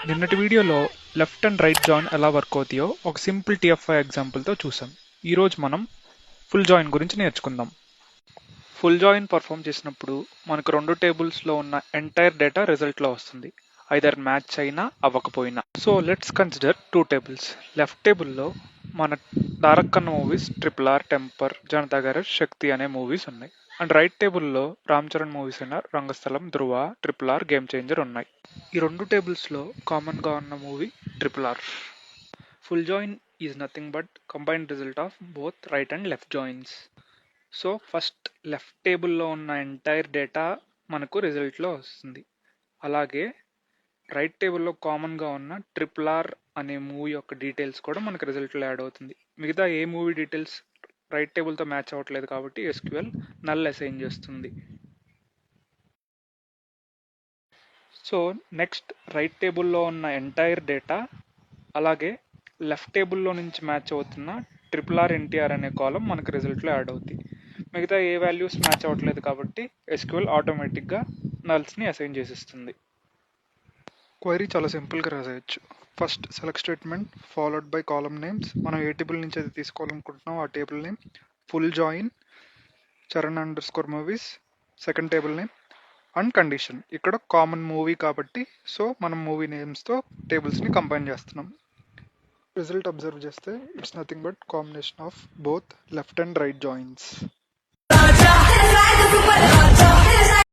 నిన్నటి వీడియోలో left and right join ఎలా వర్క్ అవుతాయో ఒక సింపుల్ TF5 ఎగ్జాంపుల్తో చూసాం. ఈరోజు మనం ఫుల్ జాయిన్ గురించి నేర్చుకుందాం. ఫుల్ జాయిన్ పర్ఫామ్ చేసినప్పుడు మనకు రెండు టేబుల్స్లో ఉన్న ఎంటైర్ డేటా రిజల్ట్లో వస్తుంది, ఐదర్ మ్యాచ్ అయినా అవ్వకపోయినా. So let's consider two tables. Left టేబుల్లో మన తారక్ ఖన్నా మూవీస్ RRR, టెంపర్, జనతా గ్యారేజ్, శక్తి అనే మూవీస్ ఉన్నాయి. అండ్ రైట్ టేబుల్లో రామ్ చరణ్ మూవీస్ అయిన రంగస్థలం, ధృవ, RRR, గేమ్ చేంజర్ ఉన్నాయి. ఈ రెండు టేబుల్స్లో కామన్గా ఉన్న movie RRR. Full join is nothing but combined result of both right and left joins. So first left టేబుల్లో ఉన్న ఎంటైర్ డేటా మనకు రిజల్ట్లో వస్తుంది. అలాగే రైట్ టేబుల్లో కామన్గా ఉన్న RRR అనే మూవీ యొక్క డీటెయిల్స్ కూడా మనకు రిజల్ట్లో యాడ్ అవుతుంది. మిగతా ఏ మూవీ డీటెయిల్స్ రైట్ టేబుల్తో మ్యాచ్ అవ్వట్లేదు కాబట్టి SQL నల్ అసైన్ చేస్తుంది. సో నెక్స్ట్ రైట్ టేబుల్లో ఉన్న ఎంటైర్ డేటా అలాగే లెఫ్ట్ టేబుల్లో నుంచి మ్యాచ్ అవుతున్న RRR NTR అనే కాలం మనకు రిజల్ట్లో యాడ్ అవుతుంది. మిగతా ఏ వాల్యూస్ మ్యాచ్ అవ్వట్లేదు కాబట్టి SQL ఆటోమేటిక్గా నల్స్ని అసైన్ చేసిస్తుంది. క్వైరీ చాలా సింపుల్గా రాసేయచ్చు. First select statement followed by column names. మనం ఏ టేబుల్ నుంచి అయితే తీసుకోవాలనుకుంటున్నాం ఆ table name. Full join Charan _movies, second table name and condition. ఇక్కడ కామన్ మూవీ కాబట్టి సో మనం మూవీ నేమ్స్తో టేబుల్స్ని కంబైన్ చేస్తున్నాం. రిజల్ట్ అబ్జర్వ్ చేస్తే it's nothing but combination of both left and right joins.